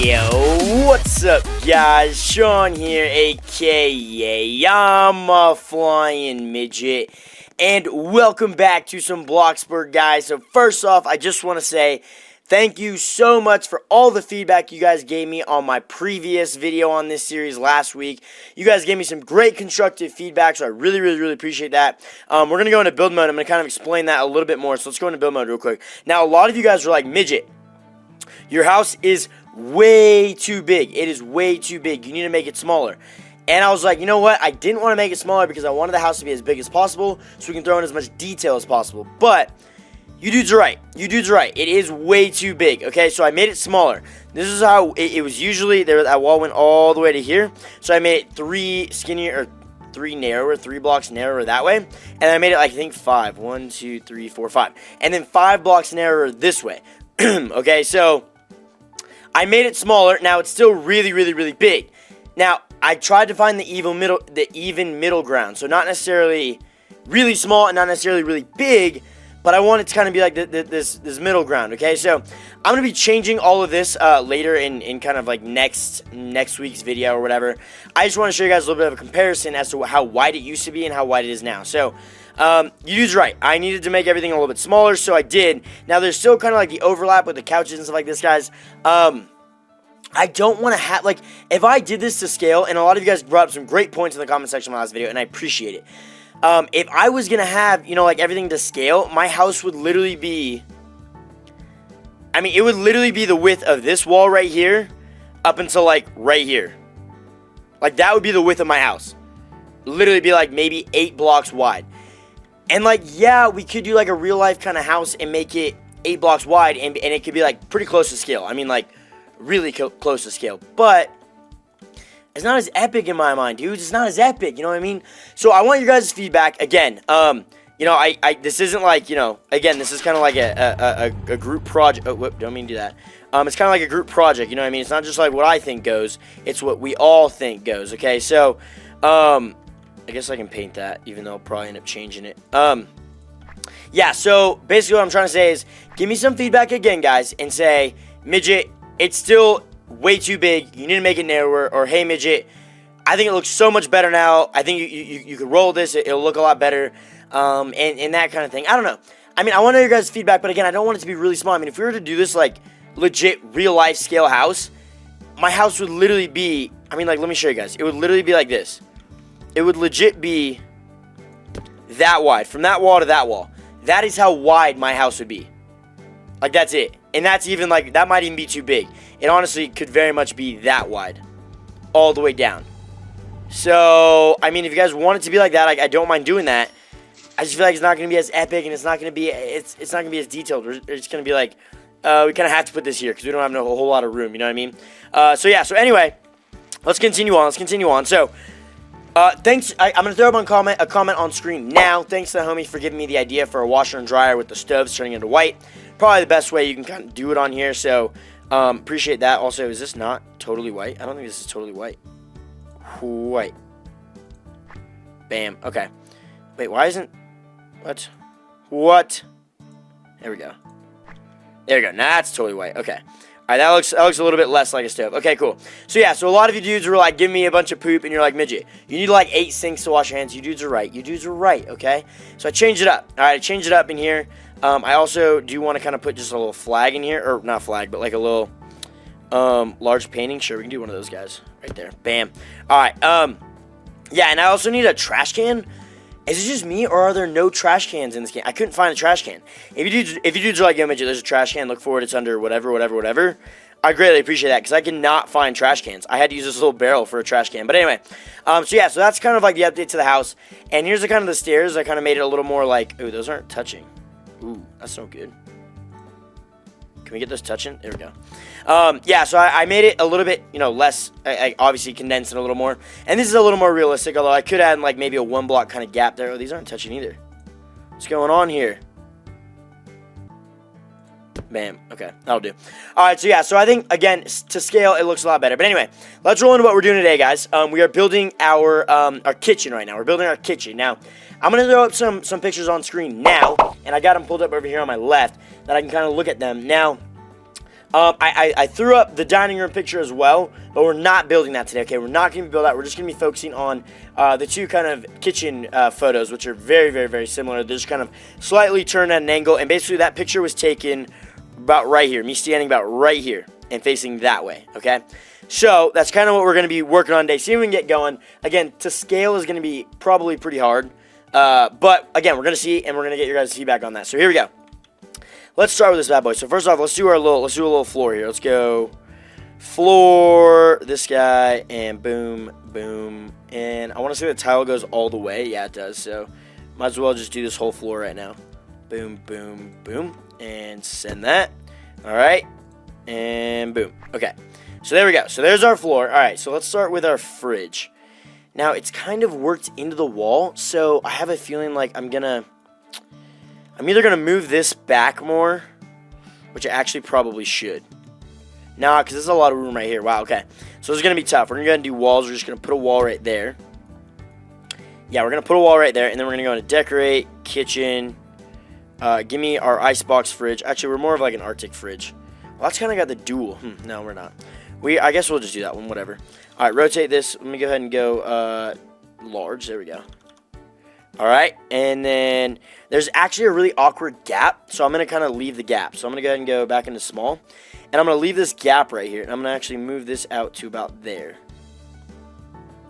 Yo, what's up guys? Sean here, aka ImaFlyNmidget, and welcome back to some BloxBurg, guys. So first off, I just want to say thank you so much for all the feedback you guys gave me on my previous video on this series last week. You guys gave me some great constructive feedback, so I really appreciate that. We're going to go into build mode. I'm going to kind of explain that a little bit more, so let's go into build mode real quick. Now, a lot of you guys were like, Midget, your house is way too big. It is way too big. You need to make it smaller. And I was like, you know what? I didn't want to make it smaller because I wanted the house to be as big as possible so we can throw in as much detail as possible. But you dudes are right. You dudes are right. It is way too big. Okay, so I made it smaller. This is how it was usually. That wall went all the way to here. So I made it three blocks narrower that way. And I made it like, I think 5. 1, 2, 3, 4, 5. And then 5 blocks narrower this way. Okay, so I made it smaller. Now it's still really big. Now I tried to find the even middle ground. So not necessarily really small and not necessarily really big, but I want it to kind of be like this middle ground. Okay, so I'm gonna be changing all of this later in kind of like next week's video or whatever. I just want to show you guys a little bit of a comparison as to how wide it used to be and how wide it is now. So you dudes right. I needed to make everything a little bit smaller, so I did. Now, there's still kind of like the overlap with the couches and stuff like this, guys. I don't want to have, like, if I did this to scale, and a lot of you guys brought up some great points in the comment section of my last video, and I appreciate it. If I was going to have, you know, like, everything to scale, my house would literally be, I mean, it would literally be the width of this wall right here up until, like, right here. Like, that would be the width of my house. Literally be, like, maybe 8 blocks wide. And, like, yeah, we could do, like, a real-life kind of house and make it 8 blocks wide, and it could be, like, pretty close to scale. I mean, like, really close to scale. But it's not as epic in my mind, dude. It's not as epic, you know what I mean? So I want your guys' feedback. Again, you know, this isn't like, you know, again, this is kind of like a group project. Oh, whoop, don't mean to do that. It's kind of like a group project, you know what I mean? It's not just like what I think goes. It's what we all think goes, okay? So, I guess I can paint that, even though I'll probably end up changing it. Yeah, so basically what I'm trying to say is, give me some feedback again, guys, and say, Midget, it's still way too big. You need to make it narrower. Or, hey, Midget, I think it looks so much better now. I think you could roll this. It'll look a lot better. And that kind of thing. I don't know. I mean, I want to hear your guys' feedback, but again, I don't want it to be really small. I mean, if we were to do this, like, legit real-life scale house, my house would literally be, I mean, like, let me show you guys. It would literally be like this. It would legit be that wide. From that wall to that wall. That is how wide my house would be. Like, that's it. And that's even, like, that might even be too big. It honestly could very much be that wide. All the way down. So, I mean, if you guys want it to be like that, I don't mind doing that. I just feel like it's not going to be as epic, and it's not going to be, it's not going to be as detailed. We're just going to be like, we kind of have to put this here, because we don't have a whole lot of room, you know what I mean? So, yeah, so anyway, let's continue on. So, thanks. I'm going to throw up a comment on screen now. Thanks to the homie for giving me the idea for a washer and dryer with the stoves turning into white. Probably the best way you can kind of do it on here. So, appreciate that. Also, is this not totally white? I don't think this is totally white. White. Bam. Okay. Wait, why isn't... What? There we go. There we go. Now that's totally white. Okay. Alright, that looks a little bit less like a stove. Okay, cool. So, yeah, so a lot of you dudes were like, give me a bunch of poop, and you're like, Midget, you need like 8 sinks to wash your hands. You dudes are right. You dudes are right, okay? So, I changed it up. Alright, I changed it up in here. I also do want to kind of put just a little flag in here. Or, not flag, but like a little large painting. Sure, we can do one of those guys. Right there. Bam. Alright, yeah, and I also need a trash can. Is it just me, or are there no trash cans in this game? I couldn't find a trash can. If you dudes are like, yo, Midget, there's a trash can, look for it, it's under whatever. I greatly appreciate that, because I cannot find trash cans. I had to use this little barrel for a trash can. But anyway, so yeah, so that's kind of like the update to the house. And here's the kind of the stairs. I kind of made it a little more like, ooh, those aren't touching. Ooh, that's no good. Can we get those touching? There we go. Yeah, so I made it a little bit, you know, less, I obviously condensed it a little more. And this is a little more realistic, although I could add, like, maybe a 1 block kind of gap there. Oh, these aren't touching either. What's going on here? Bam. Okay, that'll do. Alright, so yeah, so I think, again, to scale, it looks a lot better. But anyway, let's roll into what we're doing today, guys. We are building our kitchen right now. We're building our kitchen. Now, I'm going to throw up some pictures on screen now, and I got them pulled up over here on my left, that I can kind of look at them. Now, I threw up the dining room picture as well, but we're not building that today, okay? We're not going to build that. We're just going to be focusing on the two kind of kitchen photos, which are very, very, very similar. They're just kind of slightly turned at an angle, and basically that picture was taken about right here, me standing about right here and facing that way, okay? So that's kind of what we're going to be working on today. See if we can get going. Again, to scale is going to be probably pretty hard, but again, we're going to see, and we're going to get your guys' feedback on that. So here we go. Let's start with this bad boy. So first off, let's do a little floor here. Let's go floor, this guy, and boom, boom. And I want to say the tile goes all the way. Yeah, it does. So might as well just do this whole floor right now. Boom, boom, boom, and send that. All right, and boom. Okay, so there we go. So there's our floor. All right, so let's start with our fridge. Now it's kind of worked into the wall, so I have a feeling like I'm either going to move this back more, which I actually probably should. Nah, because there's a lot of room right here. Wow, okay. So this is going to be tough. We're going to go and do walls. We're just going to put a wall right there. Yeah, we're going to put a wall right there, and then we're going to go into decorate, kitchen. Give me our icebox fridge. Actually, we're more of like an Arctic fridge. Well, that's kind of got the dual. No, we're not. I guess we'll just do that one, whatever. All right, rotate this. Let me go ahead and go large. There we go. All right, and then there's actually a really awkward gap, so I'm going to kind of leave the gap. So I'm going to go ahead and go back into small, and I'm going to leave this gap right here, and I'm going to actually move this out to about there.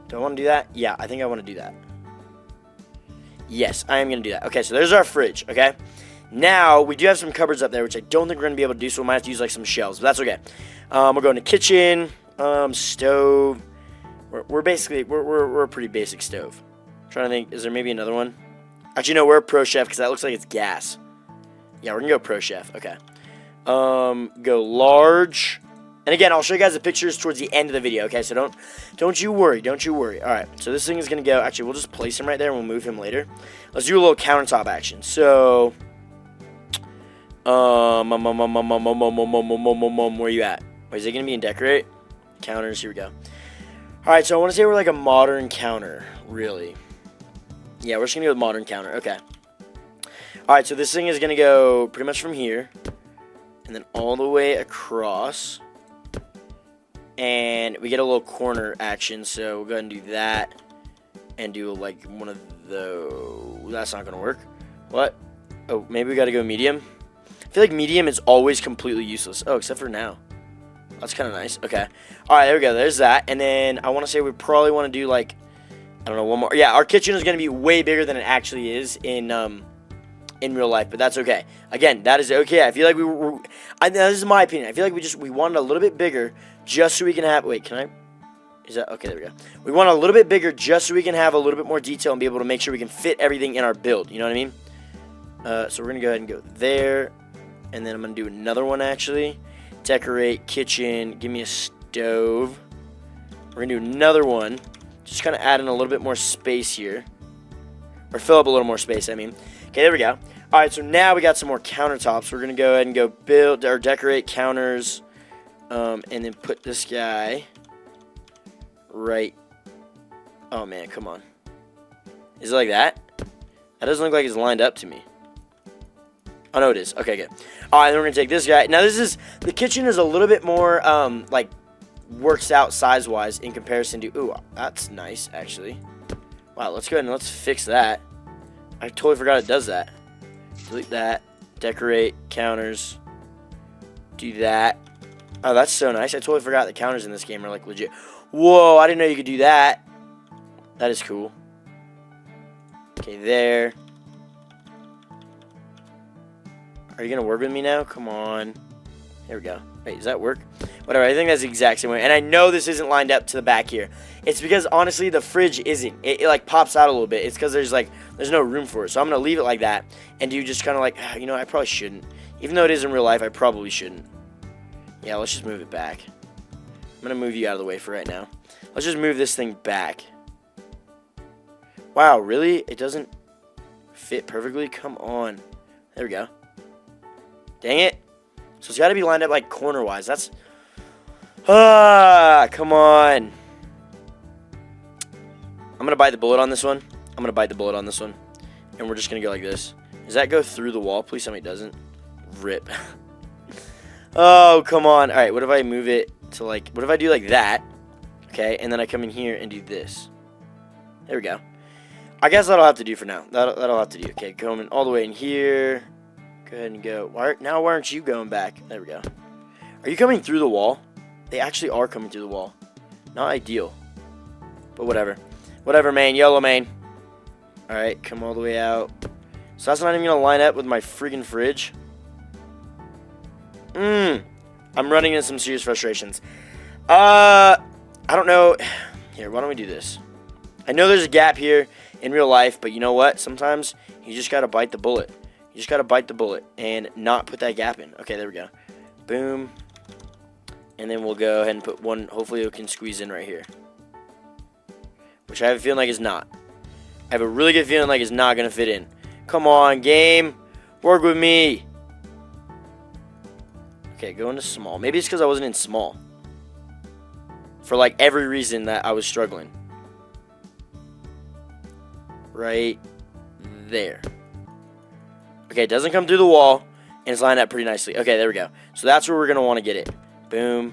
Do I want to do that? Yeah, I think I want to do that. Yes, I am going to do that. Okay, so there's our fridge, okay? Now, we do have some cupboards up there, which I don't think we're going to be able to do, so we might have to use like some shelves, but that's okay. We'll go into kitchen, stove. We're basically, we're a pretty basic stove. Trying to think, is there maybe another one? Actually, no, we're a pro chef because that looks like it's gas. Yeah, we're gonna go pro chef. Okay. Go large. And again, I'll show you guys the pictures towards the end of the video. Okay, so don't you worry, don't you worry. All right, so this thing is gonna go. Actually, we'll just place him right there and we'll move him later. Let's do a little countertop action. So, where you at? Wait, is it gonna be in decorate? Counters. Here we go. All right, so I want to say we're like a modern counter, really. Yeah, we're just going to go with modern counter. Okay. Alright, so this thing is going to go pretty much from here. And then all the way across. And we get a little corner action. So we'll go ahead and do that. And do like one of those. That's not going to work. What? Oh, maybe we got to go medium. I feel like medium is always completely useless. Oh, except for now. That's kind of nice. Okay. Alright, there we go. There's that. And then I want to say we probably want to do like, I don't know, one more. Yeah, our kitchen is going to be way bigger than it actually is in real life, but that's okay. Again, that is okay. I feel like this is my opinion. I feel like we wanted a little bit bigger just so we can have, wait, can I? Is that, okay, there we go. We want a little bit bigger just so we can have a little bit more detail and be able to make sure we can fit everything in our build. You know what I mean? So we're going to go ahead and go there, and then I'm going to do another one actually. Decorate, kitchen, give me a stove. We're going to do another one. Just kind of add in a little bit more space here. Or fill up a little more space, I mean. Okay, there we go. Alright, so now we got some more countertops. We're going to go ahead and go build or decorate counters. And then put this guy right. Oh, man, come on. Is it like that? That doesn't look like it's lined up to me. Oh, no, it is. Okay, good. Alright, then we're going to take this guy. Now, the kitchen is a little bit more, like, works out size-wise in comparison to, ooh, that's nice, actually. Wow, let's go ahead and let's fix that. I totally forgot it does that. Delete that. Decorate. Counters. Do that. Oh, that's so nice. I totally forgot the counters in this game are, like, legit. Whoa, I didn't know you could do that. That is cool. Okay, there. Are you going to work with me now? Come on. There we go. Wait, does that work? Whatever, I think that's the exact same way. And I know this isn't lined up to the back here. It's because, honestly, the fridge isn't. It like, pops out a little bit. It's because there's no room for it. So I'm going to leave it like that. And do just kind of like, you know, I probably shouldn't. Even though it is in real life, I probably shouldn't. Yeah, let's just move it back. I'm going to move you out of the way for right now. Let's just move this thing back. Wow, really? It doesn't fit perfectly? Come on. There we go. Dang it. So it's got to be lined up like corner-wise. That's... come on. I'm going to bite the bullet on this one. And we're just going to go like this. Does that go through the wall? Please tell me it doesn't. Rip. Oh, come on. All right, what if I move it to like, what if I do like that? Okay, and then I come in here and do this. There we go. I guess that'll have to do for now. That'll have to do. Okay, coming all the way in here. Go ahead and go. Why aren't you going back? There we go. Are you coming through the wall? They actually are coming through the wall. Not ideal. But whatever. Whatever, man. YOLO, man. Alright, come all the way out. So that's not even going to line up with my freaking fridge. I'm running into some serious frustrations. I don't know. Here, why don't we do this? I know there's a gap here in real life, but you know what? Sometimes you just got to bite the bullet. You just got to bite the bullet and not put that gap in. Okay, there we go. Boom. And then we'll go ahead and put one. Hopefully it can squeeze in right here. Which I have a feeling like is not. I have a really good feeling like it's not going to fit in. Come on, game. Work with me. Okay, go into small. Maybe it's because I wasn't in small. For like every reason that I was struggling. Right there. Okay, it doesn't come through the wall. And it's lined up pretty nicely. Okay, there we go. So that's where we're going to want to get it. Boom.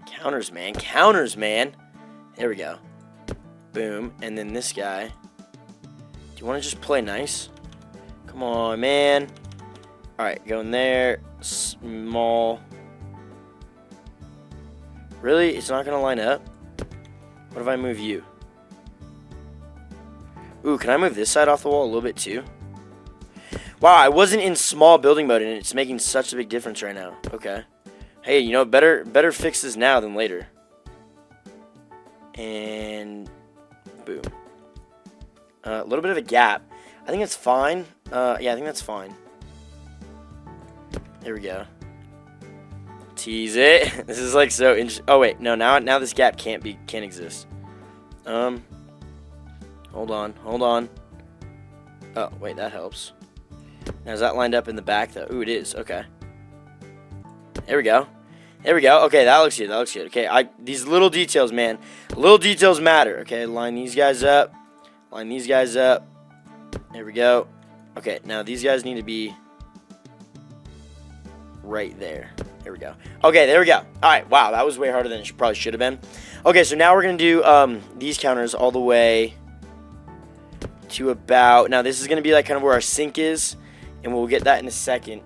Counters, man. Counters, man. There we go. Boom. And then this guy. Do you want to just play nice? Come on, man. Alright, go in there. Small. Really? It's not going to line up? What if I move you? Ooh, can I move this side off the wall a little bit too? Wow, I wasn't in small building mode and it's making such a big difference right now. Okay. Hey, you know, better fix this now than later. And boom. A little bit of a gap. I think it's fine. Yeah, I think that's fine. There we go. Tease it. This is like so interesting. Oh wait, no, now this gap can't exist. Hold on. Oh, wait, that helps. Now, is that lined up in the back, though? Ooh, it is. Okay. There we go. Okay, that looks good. Okay, these little details, man. Little details matter. Okay, line these guys up. There we go. Okay, now these guys need to be right there. There we go. Okay, there we go. All right, wow, that was way harder than it probably should have been. Okay, so now we're going to do these counters all the way to about... Now, this is going to be like kind of where our sink is, and we'll get that in a second.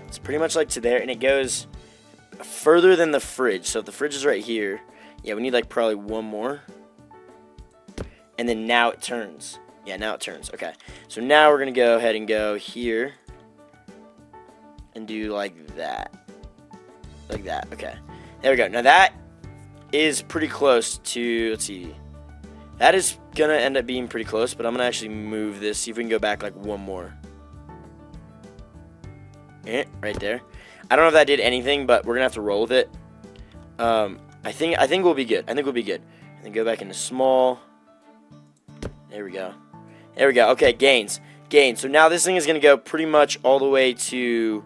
It's pretty much like to there, and it goes further than the fridge. So if the fridge is right here, yeah, we need like probably one more. And then now it turns. Yeah, now it turns. Okay, so now we're going to go ahead and go here and do like that. Like that. Okay, there we go. Now that is pretty close to... Let's see. That is going to end up being pretty close, but I'm going to actually move this. See if we can go back like one more. Right there. I don't know if that did anything, but we're going to have to roll with it. I think we'll be good. And then go back into small. There we go. Okay, gains. So now this thing is going to go pretty much all the way to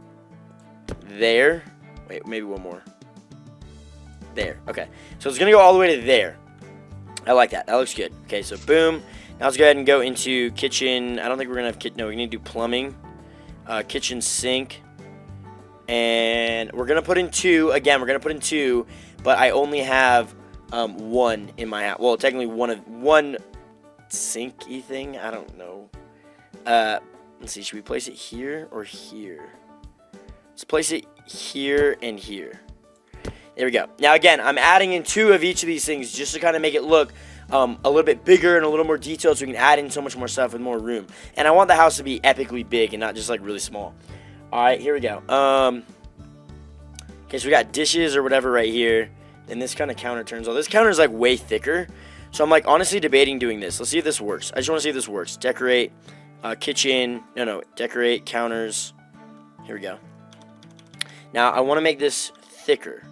there. Wait, maybe one more. There. Okay. So it's going to go all the way to there. I like that. That looks good. Okay, so boom. Now let's go ahead and go into kitchen. I don't think we're going to have no, we need to do plumbing. Kitchen sink. And we're going to put in two. Again, we're going to put in two, but I only have one in my house. Well, technically one sinky thing. I don't know. Let's see. Should we place it here or here? Let's place it here and here. There we go. Now, again, I'm adding in two of each of these things just to kind of make it look a little bit bigger and a little more detailed so we can add in so much more stuff with more room. And I want the house to be epically big and not just, like, really small. All right, here we go. Okay, so we got dishes or whatever right here. And this kind of counter turns on. This counter is, like, way thicker. So I'm, like, honestly debating doing this. Let's see if this works. I just want to see if this works. Decorate, kitchen. No, decorate, counters. Here we go. Now, I want to make this thicker.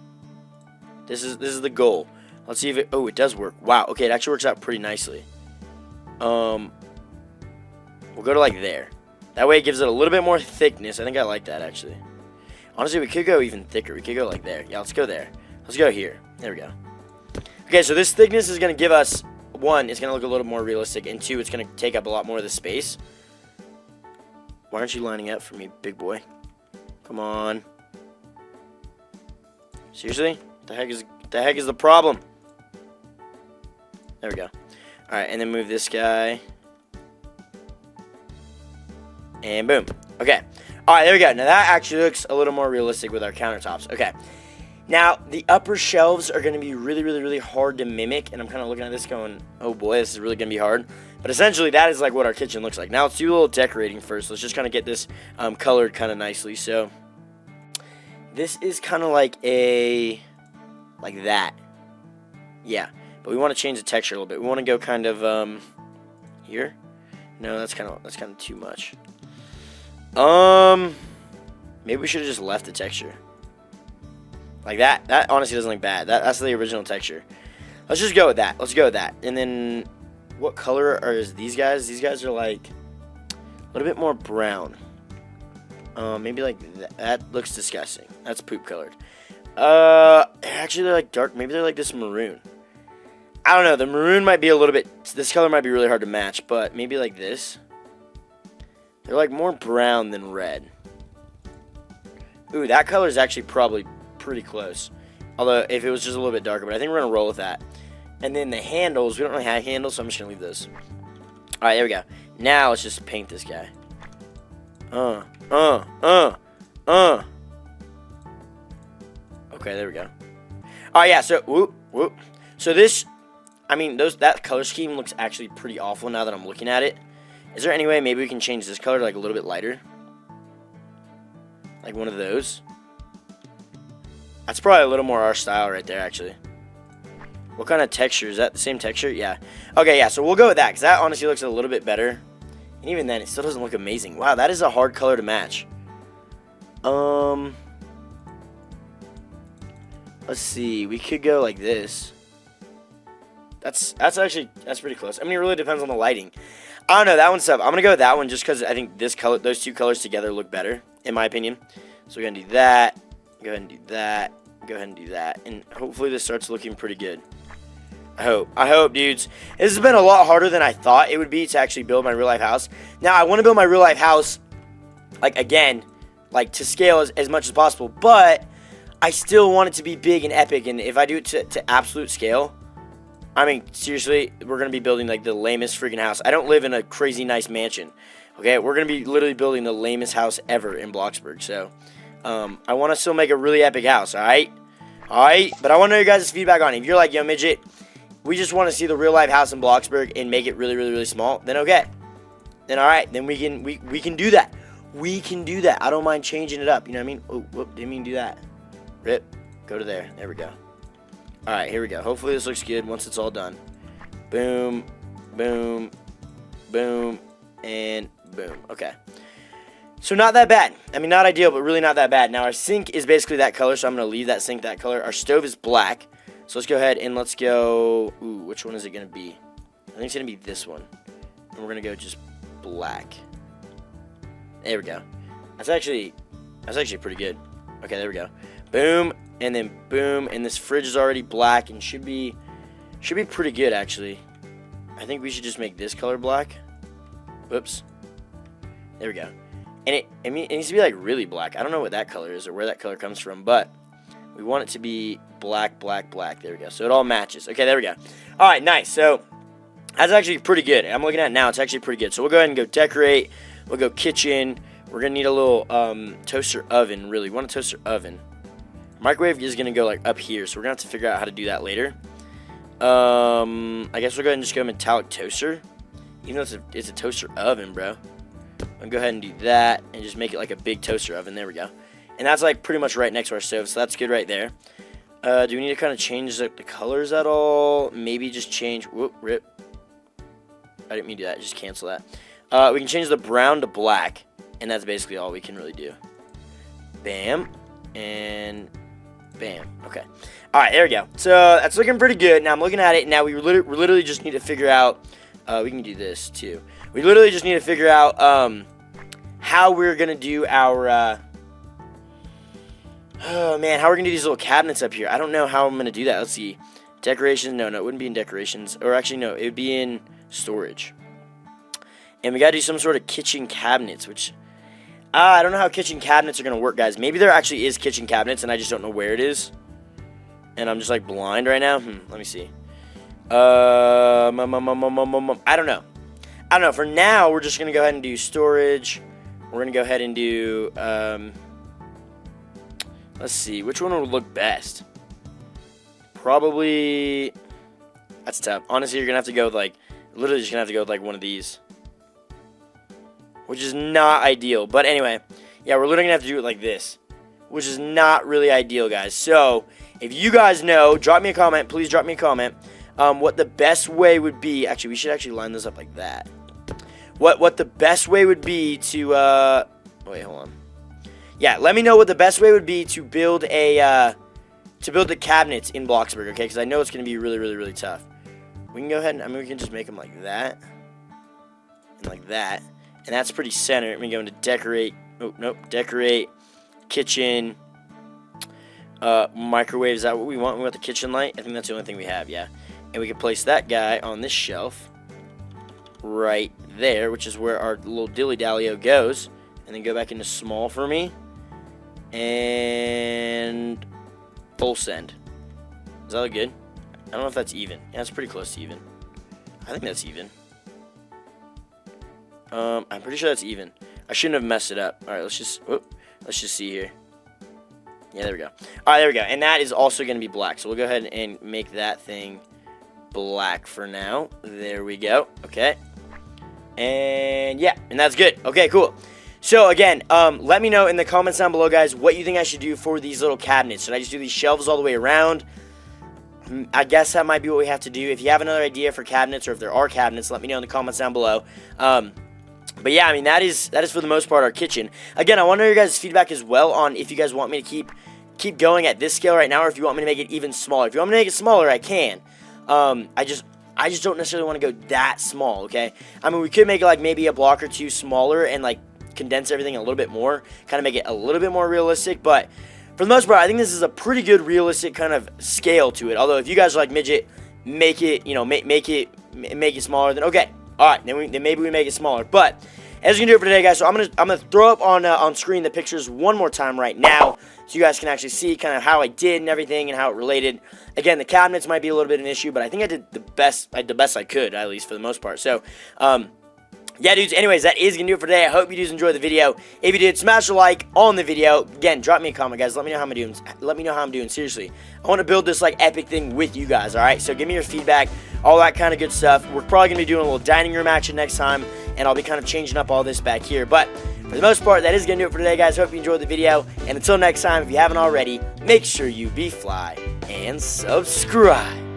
This is the goal. Let's see if it... Oh, it does work. Wow. Okay, it actually works out pretty nicely. We'll go to, like, there. That way it gives it a little bit more thickness. I think I like that, actually. Honestly, we could go even thicker. We could go, like, there. Yeah, let's go there. Let's go here. There we go. Okay, so this thickness is going to give us... One, it's going to look a little more realistic. And two, it's going to take up a lot more of the space. Why aren't you lining up for me, big boy? Come on. Seriously? The heck is the problem? There we go. Alright, and then move this guy. And boom. Okay. Alright, there we go. Now that actually looks a little more realistic with our countertops. Okay. Now, the upper shelves are going to be really, really, really hard to mimic. And I'm kind of looking at this going, oh boy, this is really going to be hard. But essentially, that is like what our kitchen looks like. Now, let's do a little decorating first. Let's just kind of get this colored kind of nicely. So, this is kind of like like that. Yeah. But we want to change the texture a little bit. We want to go kind of, here. No, that's kind of too much. Maybe we should have just left the texture. Like that. That honestly doesn't look bad. That's the original texture. Let's just go with that. Let's go with that. And then, what color is these guys? These guys are like a little bit more brown. Maybe like that. That looks disgusting. That's poop colored. Actually they're like dark. Maybe they're like this maroon. I don't know. The maroon might be a little bit. This color might be really hard to match, but maybe like this. They're like more brown than red. Ooh, that color is actually probably pretty close. Although, if it was just a little bit darker. But I think we're going to roll with that. And then the handles. We don't really have handles, so I'm just going to leave those. Alright, there we go. Now, let's just paint this guy. Okay, there we go. Alright, yeah, so, whoop. So this, I mean, that color scheme looks actually pretty awful now that I'm looking at it. Is there any way maybe we can change this color to like a little bit lighter? Like one of those. That's probably a little more our style right there, actually. What kind of texture? Is that the same texture? Yeah. Okay, yeah, so we'll go with that, because that honestly looks a little bit better. And even then, it still doesn't look amazing. Wow, that is a hard color to match. Let's see. We could go like this. That's pretty close. I mean, it really depends on the lighting. I don't know, that one's tough. I'm gonna go with that one just because I think those two colors together look better, in my opinion. So we're gonna do that. Go ahead and do that. Go ahead and do that. And hopefully this starts looking pretty good. I hope, dudes. This has been a lot harder than I thought it would be to actually build my real life house. Now, I want to build my real life house, like, again, like, to scale as much as possible. But I still want it to be big and epic. And if I do it to absolute scale, I mean, seriously, we're going to be building, like, the lamest freaking house. I don't live in a crazy nice mansion, okay? We're going to be literally building the lamest house ever in BloxBurg. So, I want to still make a really epic house, all right? All right? But I want to know your guys' feedback on it. If you're like, yo, Midget, we just want to see the real-life house in BloxBurg and make it really, really, really small, then okay. Then, all right, then we can do that. We can do that. I don't mind changing it up. You know what I mean? Oh, whoop, didn't mean to do that. Rip. Go to there. There we go. All right, here we go. Hopefully this looks good once it's all done. Boom, boom, boom, and boom. Okay. So not that bad. I mean, not ideal, but really not that bad. Now, our sink is basically that color, so I'm going to leave that sink that color. Our stove is black. So let's go ahead and let's go... Ooh, which one is it going to be? I think it's going to be this one. And we're going to go just black. There we go. That's actually pretty good. Okay, there we go. Boom, and then boom, and this fridge is already black and should be pretty good, actually. I think we should just make this color black. Whoops. There we go. And it needs to be like really black. I don't know what that color is or where that color comes from, but we want it to be black, black, black. There we go. So it all matches. Okay, there we go. All right, nice. So that's actually pretty good. I'm looking at it now. It's actually pretty good. So we'll go ahead and go decorate. We'll go kitchen. We're going to need a little toaster oven, really. We want a toaster oven. Microwave is going to go like up here, so we're going to have to figure out how to do that later. I guess we'll go ahead and just go metallic toaster. Even though it's a toaster oven, bro. I'm going to go ahead and do that and just make it like a big toaster oven. There we go. And that's like pretty much right next to our stove, so that's good right there. Do we need to kind of change the colors at all? Maybe just change... Whoop, rip. I didn't mean to do that. Just cancel that. We can change the brown to black, and that's basically all we can really do. Bam. And bam. Okay. All right, there we go. So that's looking pretty good. Now I'm looking at it. Now we literally just need to figure out... we can do this, too. We literally just need to figure out how we're going to do our... oh, man, how we're going to do these little cabinets up here. I don't know how I'm going to do that. Let's see. Decorations. No, it wouldn't be in decorations. Or actually, no, it would be in storage. And we got to do some sort of kitchen cabinets, which I don't know how kitchen cabinets are going to work, guys. Maybe there actually is kitchen cabinets, and I just don't know where it is. And I'm just, like, blind right now. Let me see. I don't know. I don't know. For now, we're just going to go ahead and do storage. We're going to go ahead and do, let's see. Which one would look best? Probably, that's tough. Honestly, you're going to have to go with, like, literally just going to have to go with, like, one of these. Which is not ideal. But anyway, yeah, we're literally going to have to do it like this. Which is not really ideal, guys. So, if you guys know, drop me a comment. Please drop me a comment. What the best way would be. Actually, we should actually line this up like that. What the best way would be to, wait, hold on. Yeah, let me know what the best way would be to build the cabinets in BloxBurg, okay? Because I know it's going to be really, really, really tough. We can go ahead and, I mean, we can just make them like that. And like that. And that's pretty center. I'm going to decorate. Oh, nope. Decorate. Kitchen. Microwave. Is that what we want? We want the kitchen light? I think that's the only thing we have, yeah. And we can place that guy on this shelf. Right there. Which is where our little dilly-dallio goes. And then go back into small for me. And full send. Does that look good? I don't know if that's even. Yeah, it's pretty close to even. I think that's even. I'm pretty sure that's even. I shouldn't have messed it up. All right, let's just see here. Yeah, there we go. All right, there we go. And that is also going to be black. So we'll go ahead and make that thing black for now. There we go. Okay. And yeah, and that's good. Okay, cool. So again, let me know in the comments down below, guys, what you think I should do for these little cabinets. Should I just do these shelves all the way around? I guess that might be what we have to do. If you have another idea for cabinets, or if there are cabinets, let me know in the comments down below. But yeah, I mean, that is for the most part our kitchen. Again, I want to know your guys' feedback as well on if you guys want me to keep going at this scale right now, or if you want me to make it even smaller. If you want me to make it smaller, I can. I just don't necessarily want to go that small, okay? I mean, we could make it like maybe a block or two smaller and like condense everything a little bit more, kind of make it a little bit more realistic, but for the most part, I think this is a pretty good realistic kind of scale to it. Although if you guys are like midget, make it, you know, make it smaller, then okay. All right, then maybe we make it smaller. But as you can do it for today, guys, so I'm gonna throw up on screen the pictures one more time right now, so you guys can actually see kind of how I did and everything and how it related. Again, the cabinets might be a little bit of an issue, but I think I did the best I could, at least for the most part. So, yeah, dudes, anyways, that is going to do it for today. I hope you dudes enjoyed the video. If you did, smash a like on the video. Again, drop me a comment, guys. Let me know how I'm doing. Let me know how I'm doing. Seriously, I want to build this, like, epic thing with you guys, all right? So give me your feedback, all that kind of good stuff. We're probably going to be doing a little dining room action next time, and I'll be kind of changing up all this back here. But for the most part, that is going to do it for today, guys. Hope you enjoyed the video. And until next time, if you haven't already, make sure you be fly and subscribe.